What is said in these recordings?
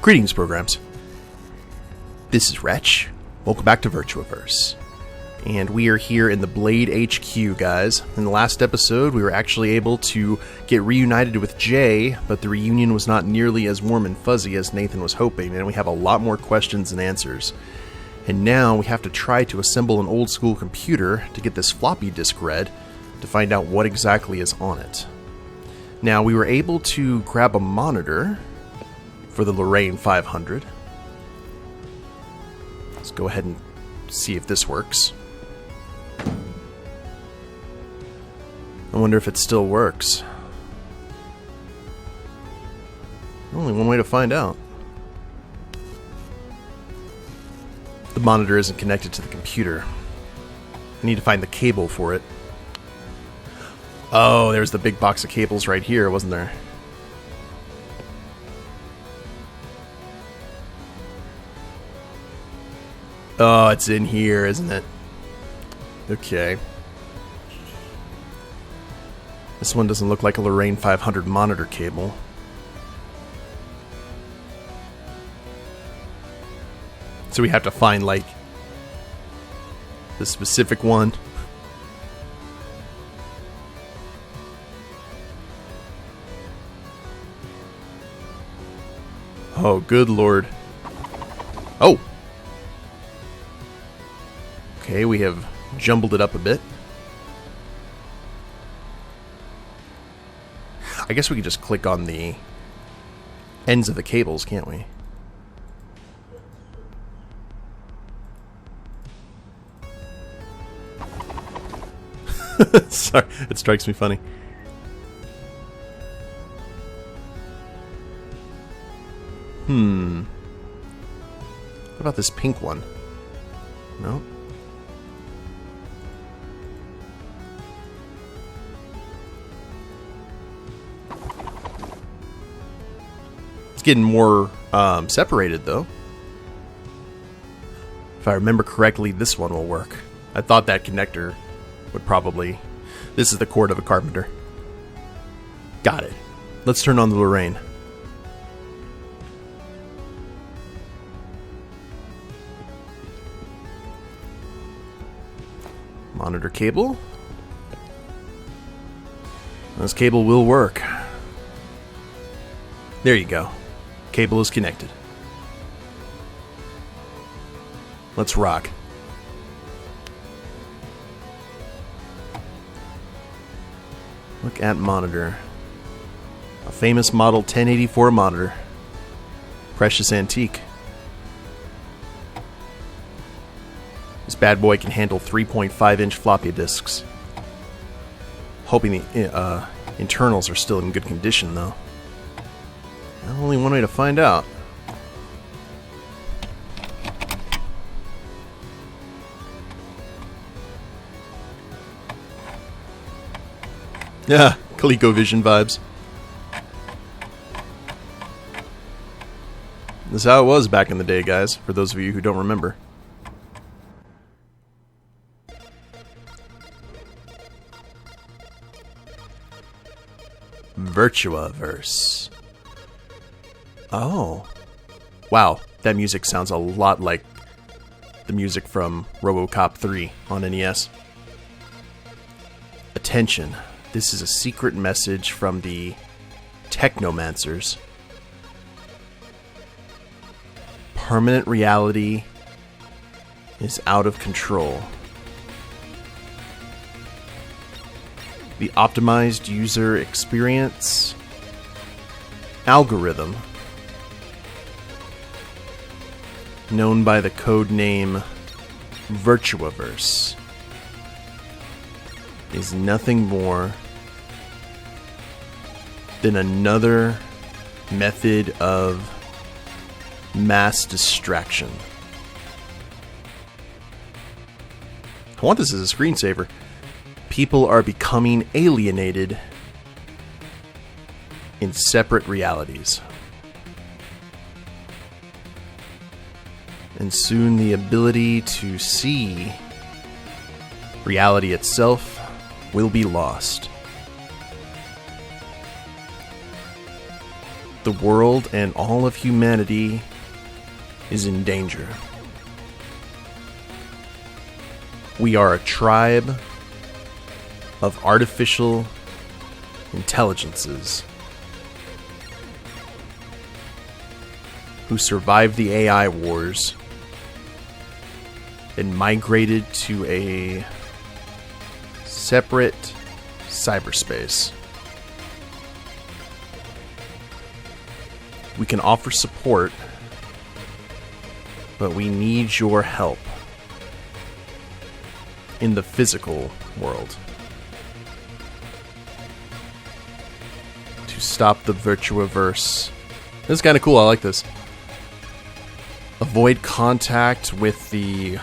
Greetings, programs. This is Wretch. Welcome back to VirtuaVerse. And we are here in the Blade HQ, guys. In the last episode, we were actually able to get reunited with Jay, but the reunion was not nearly as warm and fuzzy as Nathan was hoping, and we have a lot more questions and answers. And now we have to try to assemble an old school computer to get this floppy disk read to find out what exactly is on it. Now, we were able to grab a monitor for the Lorraine 500. Let's go ahead and see if this works. I wonder if it still works. Only one way to find out. The monitor isn't connected to the computer. I need to find the cable for it. Oh, there's the big box of cables right here, wasn't there? Oh, it's in here, isn't it? Okay. This one doesn't look like a Lorraine 500 monitor cable. So we have to find, like, the specific one. Oh, good lord. Oh! Okay, we have jumbled it up a bit. I guess we could just click on the ends of the cables, can't we? Sorry, it strikes me funny. What about this pink one? No? It's getting more separated, though. If I remember correctly, this one will work. I thought that connector would probably... This is the cord of a carpenter. Got it. Let's turn on the Lorraine. Monitor cable. This cable will work. There you go. Cable is connected. Let's rock. Look at monitor. A famous model 1084 monitor. Precious antique. This bad boy can handle 3.5-inch floppy disks. Hoping the internals are still in good condition, though. Only one way to find out. Yeah, ColecoVision vibes. This is how it was back in the day, guys, for those of you who don't remember. VirtuaVerse. Oh. Wow, that music sounds a lot like the music from RoboCop 3 on NES. Attention. This is a secret message from the Technomancers. Permanent reality is out of control. The optimized user experience algorithm, known by the code name VirtuaVerse, is nothing more than another method of mass distraction. I want this as a screensaver. People are becoming alienated in separate realities. And soon the ability to see reality itself will be lost. The world and all of humanity is in danger. We are a tribe of artificial intelligences who survived the AI wars and migrated to a separate cyberspace. We can offer support, but we need your help in the physical world to stop the VirtuaVerse. This is kind of cool. I like this. Avoid contact with the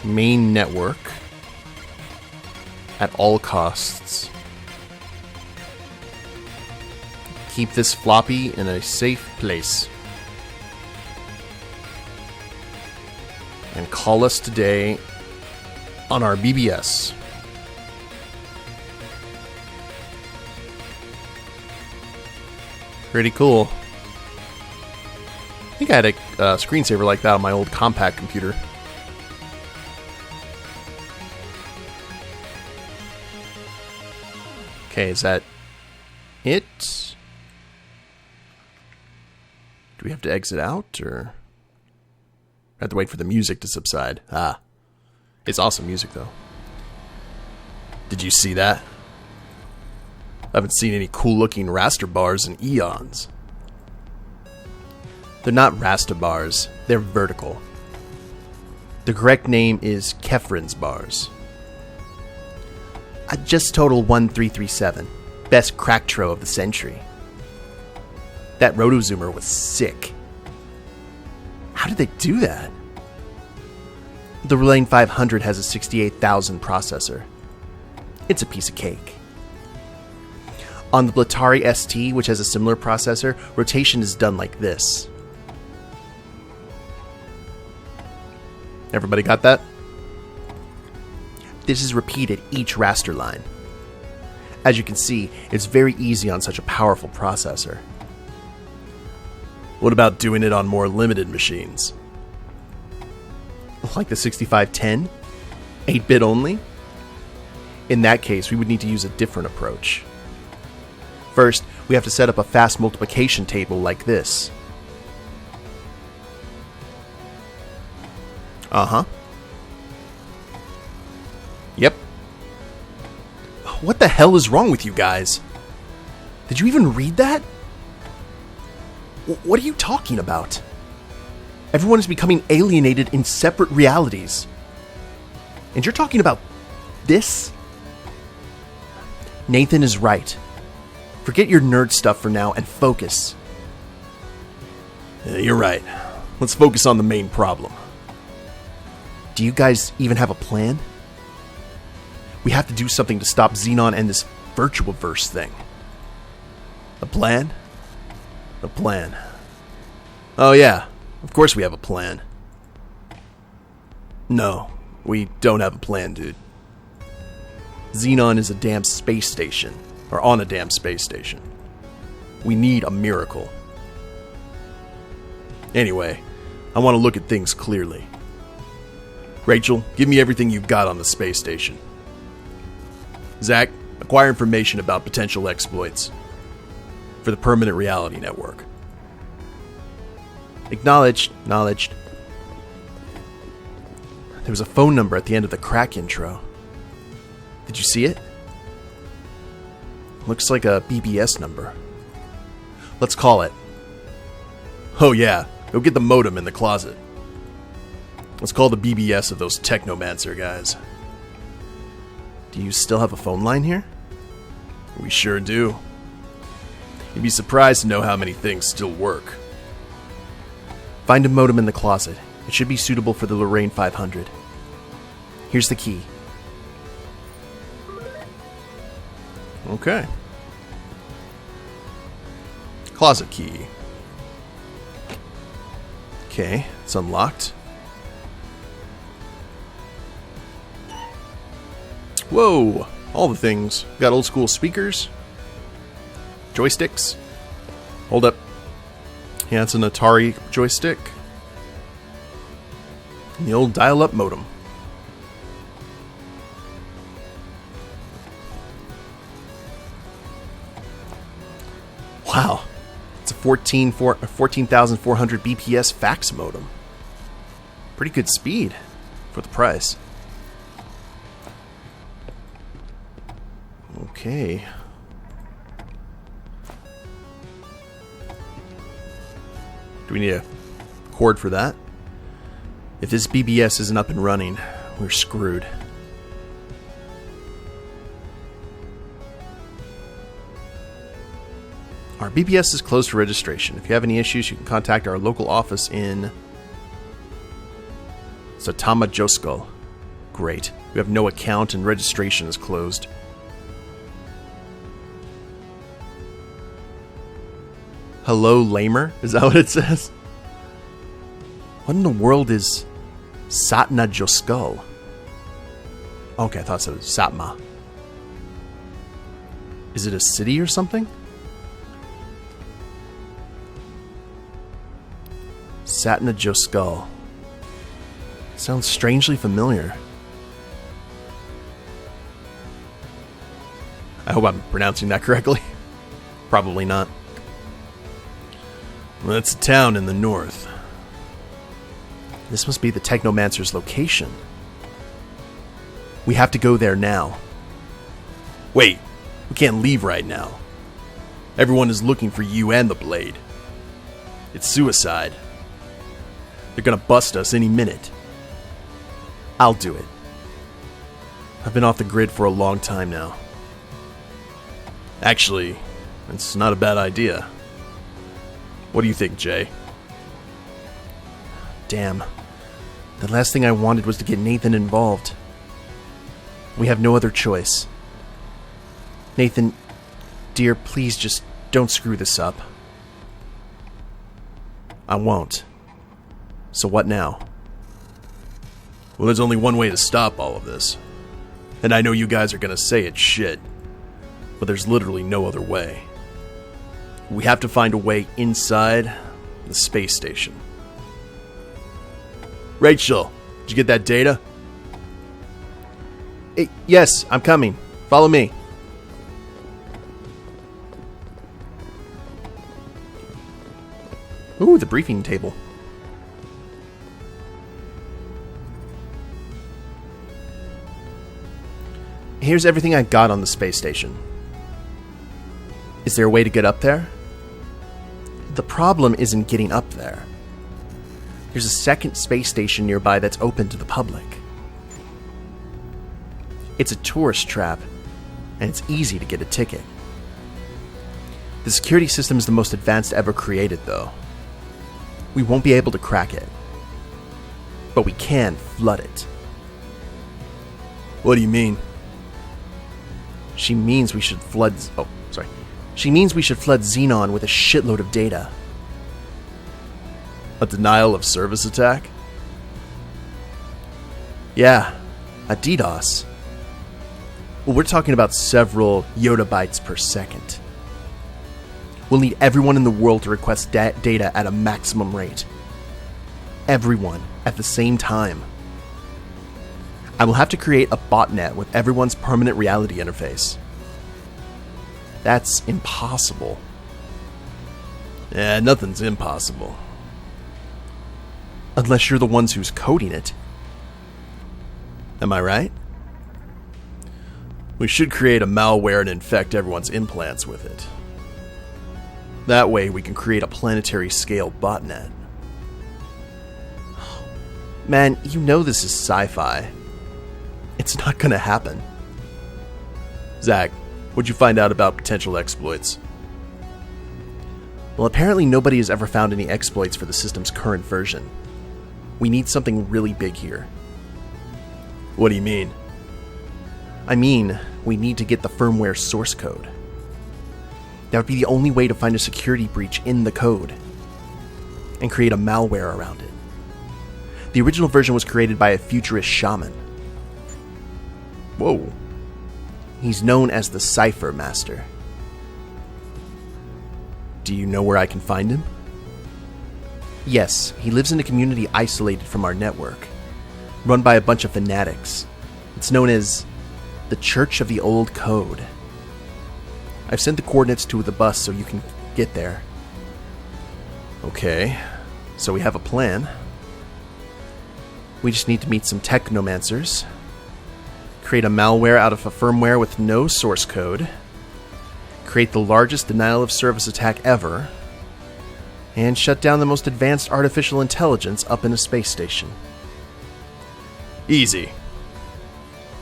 main network at all costs. Keep this floppy in a safe place. And call us today on our BBS. Pretty cool. I think I had a screensaver like that on my old compact computer. Okay, is that it? Do we have to exit out, or have to wait for the music to subside? Ah, it's awesome music, though. Did you see that? I haven't seen any cool-looking raster bars in eons. They're not raster bars, they're vertical. The correct name is Kefren's bars. I just totaled 1337. Best crack tro of the century. That rotozoomer was sick. How did they do that? The Relane 500 has a 68,000 processor. It's a piece of cake. On the Blatari ST, which has a similar processor, rotation is done like this. Everybody got that? This is repeated each raster line. As you can see, it's very easy on such a powerful processor. What about doing it on more limited machines? Like the 6510? 8-bit only? In that case, we would need to use a different approach. First, we have to set up a fast multiplication table like this. Uh-huh. Yep. What the hell is wrong with you guys? Did you even read that? What are you talking about? Everyone is becoming alienated in separate realities. And you're talking about this? Nathan is right. Forget your nerd stuff for now and focus. Yeah, you're right. Let's focus on the main problem. Do you guys even have a plan? We have to do something to stop Xenon and this VirtuaVerse thing. A plan? A plan. Oh yeah, of course we have a plan. No, we don't have a plan, dude. Xenon is a damn space station. Or on a damn space station. We need a miracle. Anyway, I want to look at things clearly. Rachel, give me everything you've got on the space station. Zach, acquire information about potential exploits for the permanent reality network. Acknowledged. Acknowledged. There was a phone number at the end of the crack intro. Did you see it? Looks like a BBS number. Let's call it. Oh yeah, go get the modem in the closet. Let's call the BBS of those Technomancer guys. Do you still have a phone line here? We sure do. You'd be surprised to know how many things still work. Find a modem in the closet. It should be suitable for the Lorraine 500. Here's the key. Okay. Closet key. Okay, it's unlocked. Whoa! All the things. Got old school speakers. Joysticks. Hold up. Yeah, it's an Atari joystick. And the old dial-up modem. Wow. It's a 14,400 BPS fax modem. Pretty good speed for the price. Okay. Do we need a cord for that? If this BBS isn't up and running, we're screwed. Our BBS is closed for registration. If you have any issues, you can contact our local office in Satama Joskal. Great. We have no account and registration is closed. Hello, lamer? Is that what it says? What in the world is Satna Joskal? Okay, I thought so. Satma. Is it a city or something? Satna Joskal. Sounds strangely familiar. I hope I'm pronouncing that correctly. Probably not. Well, that's a town in the north. This must be the Technomancers' location. We have to go there now. Wait, we can't leave right now. Everyone is looking for you and the blade. It's suicide. They're gonna bust us any minute. I'll do it. I've been off the grid for a long time now. Actually, it's not a bad idea. What do you think, Jay? Damn. The last thing I wanted was to get Nathan involved. We have no other choice. Nathan, dear, please just don't screw this up. I won't. So what now? Well, there's only one way to stop all of this. And I know you guys are gonna say it's shit. But there's literally no other way. We have to find a way inside the space station. Rachel, did you get that data? Yes, I'm coming. Follow me. Ooh, the briefing table. Here's everything I got on the space station. Is there a way to get up there? The problem isn't getting up there. There's a second space station nearby that's open to the public. It's a tourist trap, and it's easy to get a ticket. The security system is the most advanced ever created, though. We won't be able to crack it. But we can flood it. What do you mean? She means we should flood... She means we should flood Xenon with a shitload of data. A denial of service attack? Yeah, a DDoS. Well, we're talking about several yottabytes per second. We'll need everyone in the world to request data at a maximum rate. Everyone at the same time. I will have to create a botnet with everyone's permanent reality interface. That's impossible. Yeah, nothing's impossible. Unless you're the ones who's coding it. Am I right? We should create a malware and infect everyone's implants with it. That way we can create a planetary scale botnet. Man, you know this is sci-fi. It's not gonna happen. Zach, what'd you find out about potential exploits? Well, apparently nobody has ever found any exploits for the system's current version. We need something really big here. What do you mean? I mean, we need to get the firmware source code. That would be the only way to find a security breach in the code and create a malware around it. The original version was created by a futurist shaman. Whoa. He's known as the Cipher Master. Do you know where I can find him? Yes, he lives in a community isolated from our network, run by a bunch of fanatics. It's known as the Church of the Old Code. I've sent the coordinates to the bus so you can get there. Okay, so we have a plan. We just need to meet some Technomancers, create a malware out of a firmware with no source code, create the largest denial of service attack ever, and shut down the most advanced artificial intelligence up in a space station. Easy.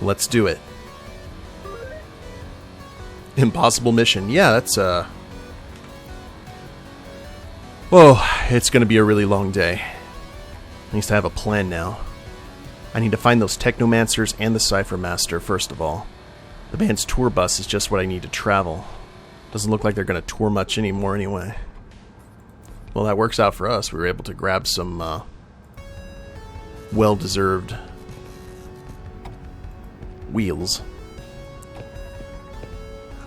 Let's do it. Impossible mission. Yeah, that's whoa, it's gonna be a really long day. I need to have a plan now. I need to find those Technomancers and the Cypher Master, first of all. The band's tour bus is just what I need to travel. Doesn't look like they're gonna tour much anymore anyway. Well, that works out for us. We were able to grab some well-deserved wheels.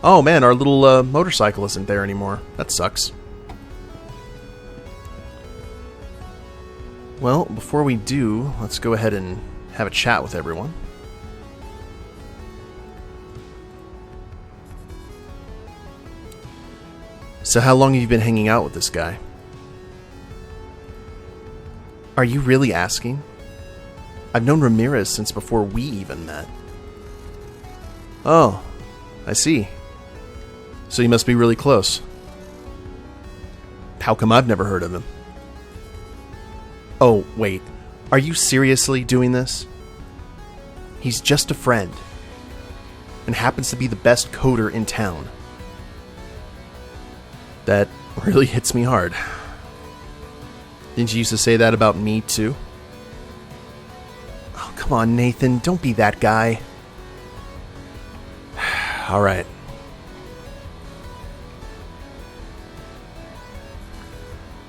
Oh man, our little motorcycle isn't there anymore. That sucks. Well, before we do, let's go ahead and have a chat with everyone. So how long have you been hanging out with this guy? Are you really asking? I've known Ramirez since before we even met. Oh, I see. So you must be really close. How come I've never heard of him? Oh, wait. Are you seriously doing this? He's just a friend. And happens to be the best coder in town. That really hits me hard. Didn't you used to say that about me, too? Oh, come on, Nathan. Don't be that guy. Alright.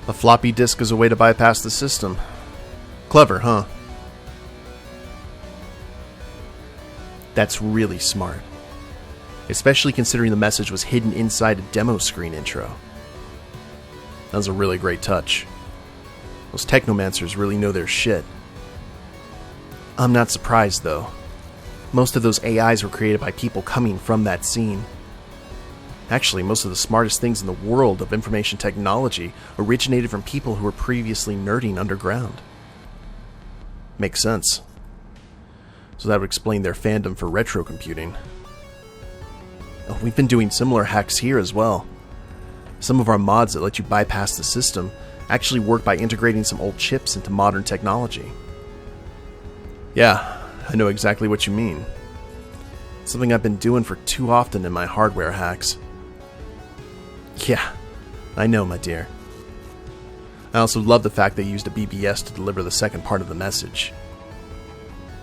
A floppy disk is a way to bypass the system. Clever, huh? That's really smart. Especially considering the message was hidden inside a demo screen intro. That was a really great touch. Those Technomancers really know their shit. I'm not surprised, though. Most of those AIs were created by people coming from that scene. Actually, most of the smartest things in the world of information technology originated from people who were previously nerding underground. Makes sense. So that would explain their fandom for retro computing. Oh, we've been doing similar hacks here as well. Some of our mods that let you bypass the system actually work by integrating some old chips into modern technology. Yeah, I know exactly what you mean. Something I've been doing for too often in my hardware hacks. Yeah, I know, my dear. I also love the fact they used a BBS to deliver the second part of the message.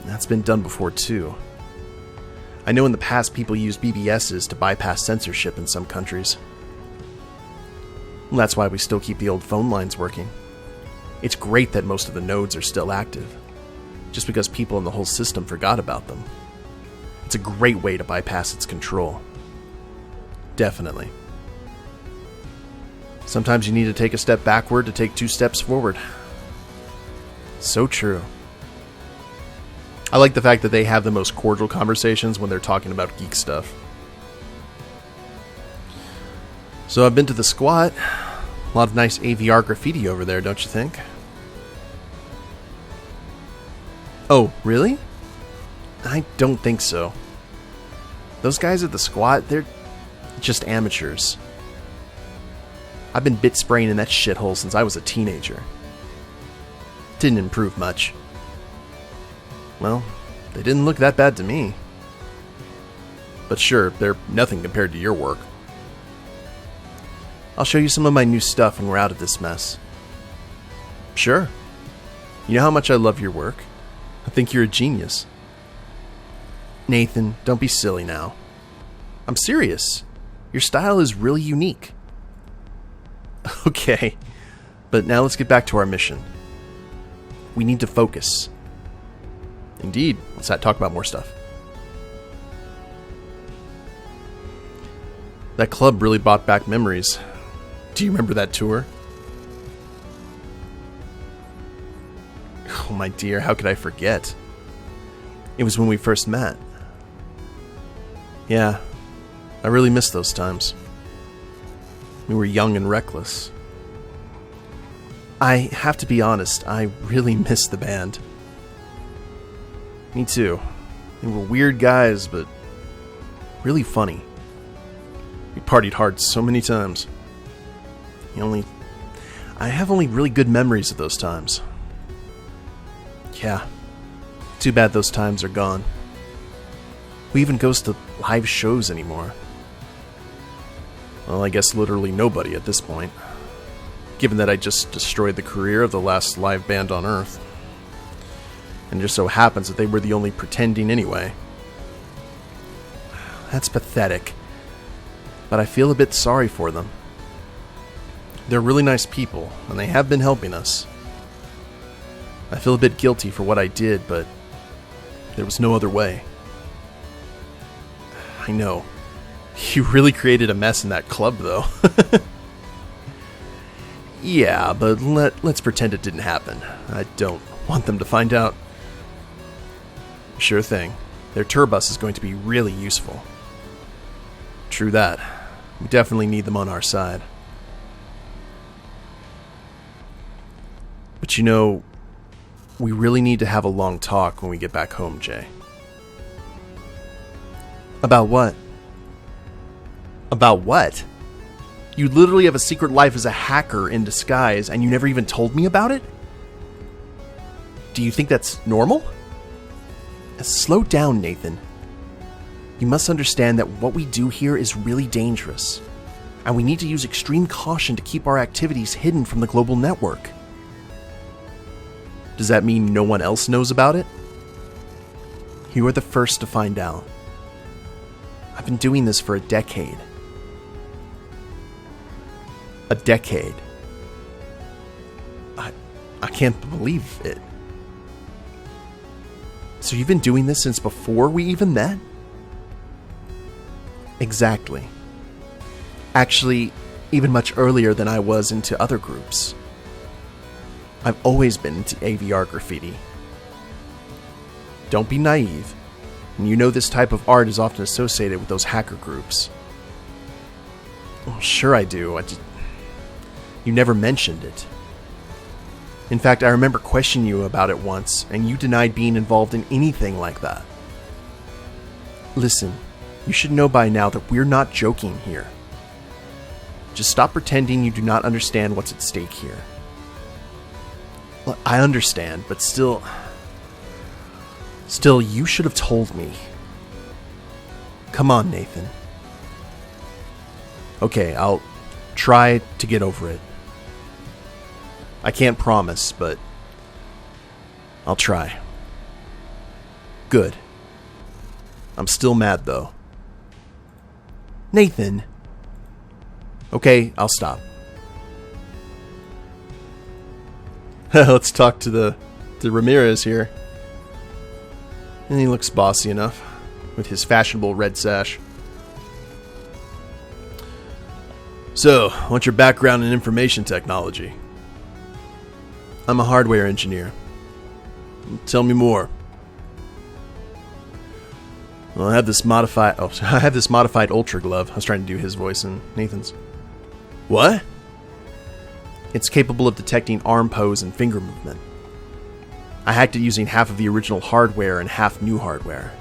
That's been done before, too. I know in the past people used BBSs to bypass censorship in some countries. Well, that's why we still keep the old phone lines working. It's great that most of the nodes are still active, just because people in the whole system forgot about them. It's a great way to bypass its control. Definitely. Sometimes you need to take a step backward to take 2 steps forward. So true. I like the fact that they have the most cordial conversations when they're talking about geek stuff. So I've been to the squat. A lot of nice AVR graffiti over there, don't you think? Oh, really? I don't think so. Those guys at the squat, they're just amateurs. I've been bit spraying in that shithole since I was a teenager. Didn't improve much. Well, they didn't look that bad to me. But sure, they're nothing compared to your work. I'll show you some of my new stuff when we're out of this mess. Sure. You know how much I love your work. I think you're a genius. Nathan, don't be silly now. I'm serious. Your style is really unique. Okay, but now let's get back to our mission. We need to focus. Indeed, let's not talk about more stuff. That club really brought back memories. Do you remember that tour? Oh, my dear, how could I forget? It was when we first met. Yeah, I really miss those times. We were young and reckless. I have to be honest, I really miss the band. Me too. They were weird guys, but really funny. We partied hard so many times. I have only really good memories of those times. Yeah. Too bad those times are gone. Who even goes to live shows anymore? Well, I guess literally nobody at this point, given that I just destroyed the career of the last live band on Earth. And it just so happens that they were the only pretending anyway. That's pathetic. But I feel a bit sorry for them. They're really nice people, and they have been helping us. I feel a bit guilty for what I did, but there was no other way. I know. You really created a mess in that club, though. Yeah, but let's pretend it didn't happen. I don't want them to find out. Sure thing. Their tour bus is going to be really useful. True that. We definitely need them on our side. But you know, we really need to have a long talk when we get back home, Jay. About what? About what? You literally have a secret life as a hacker in disguise, and you never even told me about it? Do you think that's normal? Slow down, Nathan. You must understand that what we do here is really dangerous, and we need to use extreme caution to keep our activities hidden from the global network. Does that mean no one else knows about it? You are the first to find out. I've been doing this for a decade. A decade. I can't believe it. So you've been doing this since before we even met? Exactly. Actually, even much earlier than I was into other groups. I've always been into AVR graffiti. Don't be naive. You know this type of art is often associated with those hacker groups. Well, sure I do. You never mentioned it. In fact, I remember questioning you about it once, and you denied being involved in anything like that. Listen, you should know by now that we're not joking here. Just stop pretending you do not understand what's at stake here. Well, I understand, but still, you should have told me. Come on, Nathan. Okay, I'll try to get over it. I can't promise, but I'll try. Good. I'm still mad, though. Nathan. Okay, I'll stop. Let's talk to Ramirez here. And he looks bossy enough, with his fashionable red sash. So, what's your background in information technology? I'm a hardware engineer. Tell me more. Well, I have this modified Ultra Glove. I was trying to do his voice in Nathan's. What? It's capable of detecting arm pose and finger movement. I hacked it using half of the original hardware and half new hardware.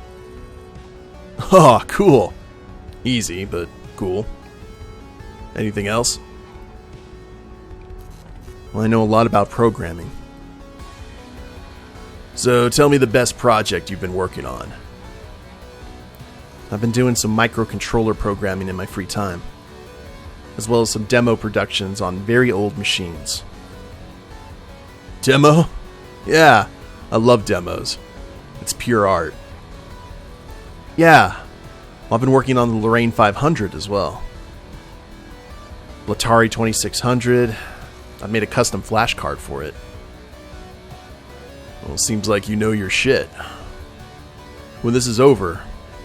Oh, cool. Easy, but cool. Anything else? Well, I know a lot about programming. So tell me the best project you've been working on. I've been doing some microcontroller programming in my free time, as well as some demo productions on very old machines. Demo? Yeah, I love demos. It's pure art. Yeah, I've been working on the Lorraine 500 as well. Atari 2600. I made a custom flash card for it. Well, seems like you know your shit. When this is over,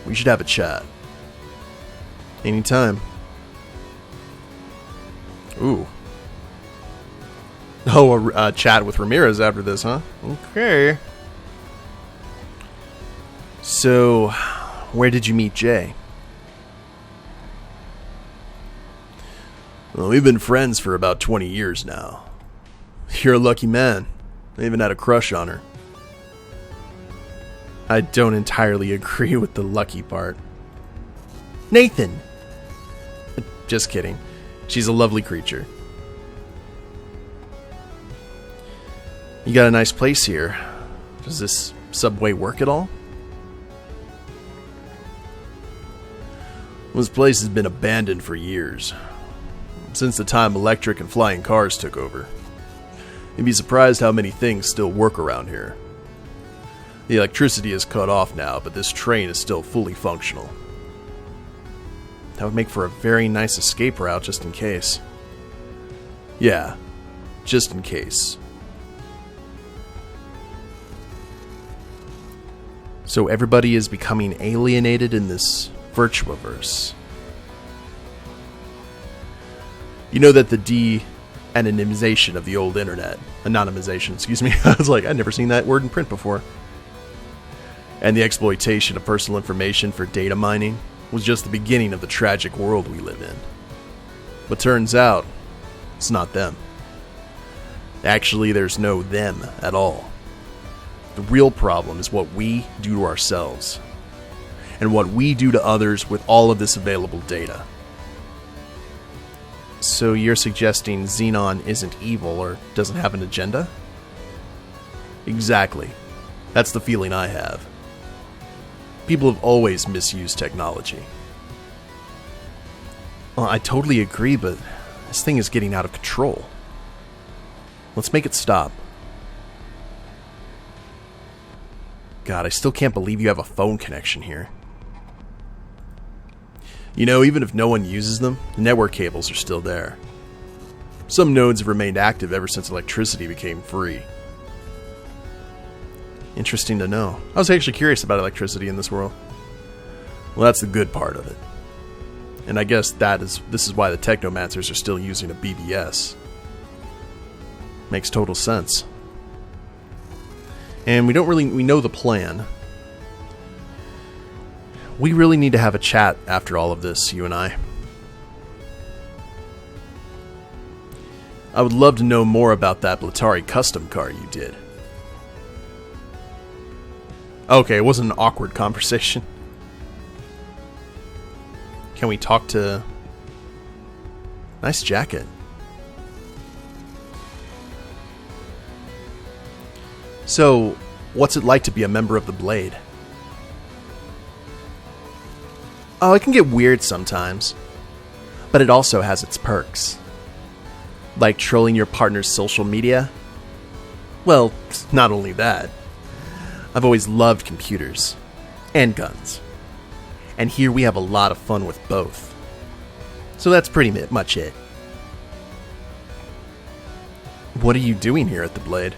we should have a chat. Anytime. Ooh. Oh, a chat with Ramirez after this, huh? Okay. So, where did you meet Jay? Well, we've been friends for about 20 years now. You're a lucky man. I even had a crush on her. I don't entirely agree with the lucky part. Nathan! Just kidding. She's a lovely creature. You got a nice place here. Does this subway work at all? This place has been abandoned for years. Since the time electric and flying cars took over. You'd be surprised how many things still work around here. The electricity is cut off now, but this train is still fully functional. That would make for a very nice escape route just in case. Yeah, just in case. So everybody is becoming alienated in this VirtuaVerse. You know that the de-anonymization of the old internet, anonymization, excuse me, I was like, I'd never seen that word in print before, and the exploitation of personal information for data mining was just the beginning of the tragic world we live in. But turns out, it's not them. Actually, there's no them at all. The real problem is what we do to ourselves, and what we do to others with all of this available data. So you're suggesting Xenon isn't evil or doesn't have an agenda? Exactly. That's the feeling I have. People have always misused technology. Well, I totally agree, but this thing is getting out of control. Let's make it stop. God, I still can't believe you have a phone connection here. You know, even if no one uses them, the network cables are still there. Some nodes have remained active ever since electricity became free. Interesting to know. I was actually curious about electricity in this world. Well, that's the good part of it. And I guess this is why the Technomancers are still using a BBS. Makes total sense. And we know the plan. We really need to have a chat after all of this, you and I. I would love to know more about that Blatari custom car you did. Okay, it wasn't an awkward conversation. Can we talk to... Nice jacket. So, what's it like to be a member of the Blade? Oh, it can get weird sometimes. But it also has its perks. Like trolling your partner's social media? Well, not only that. I've always loved computers. And guns. And here we have a lot of fun with both. So that's pretty much it. What are you doing here at the Blade?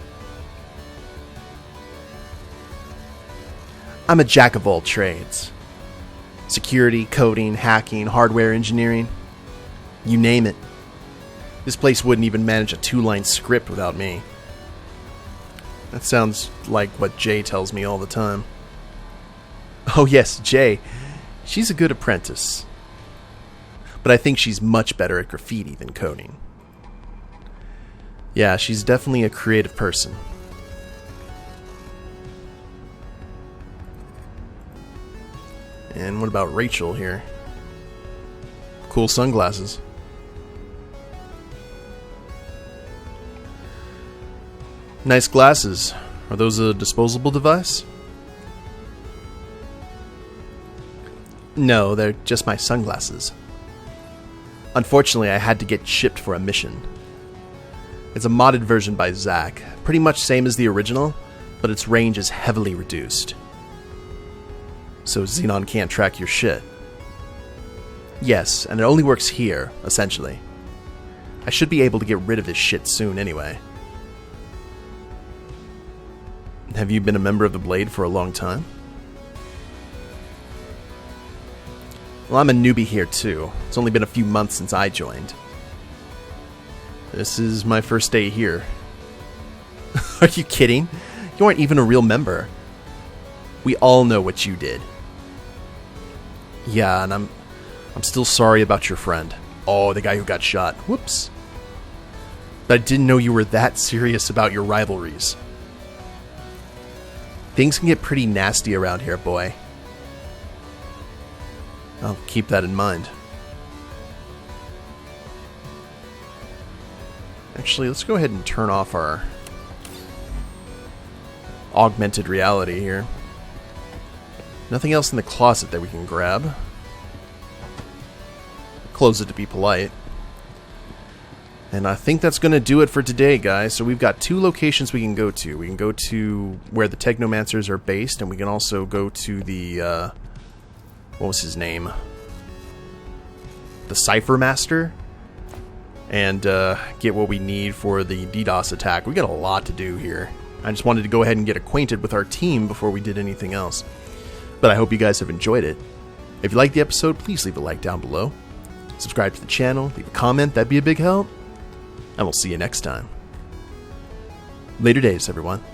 I'm a jack of all trades. Security, coding, hacking, hardware engineering. You name it. This place wouldn't even manage a 2-line script without me. That sounds like what Jay tells me all the time. Oh yes, Jay. She's a good apprentice. But I think she's much better at graffiti than coding. Yeah, she's definitely a creative person. And what about Rachel here? Cool sunglasses. Nice glasses. Are those a disposable device? No, they're just my sunglasses. Unfortunately, I had to get shipped for a mission. It's a modded version by Zach, pretty much same as the original, but its range is heavily reduced. So Xenon can't track your shit. Yes, and it only works here, essentially. I should be able to get rid of this shit soon anyway. Have you been a member of the Blade for a long time? Well, I'm a newbie here too. It's only been a few months since I joined. This is my first day here, Are you kidding? You aren't even a real member. We all know what you did. Yeah, and I'm still sorry about your friend. Oh, the guy who got shot. Whoops. But I didn't know you were that serious about your rivalries. Things can get pretty nasty around here, boy. I'll keep that in mind. Actually, let's go ahead and turn off our augmented reality here. Nothing else in the closet that we can grab. Close it to be polite. And I think that's going to do it for today, guys. So we've got 2 locations we can go to. We can go to where the Technomancers are based, and we can also go to the, what was his name? The Cipher Master. And get what we need for the DDoS attack. We got a lot to do here. I just wanted to go ahead and get acquainted with our team before we did anything else. But I hope you guys have enjoyed it. If you liked the episode, please leave a like down below. Subscribe to the channel, leave a comment, that'd be a big help. And we'll see you next time. Later days, everyone.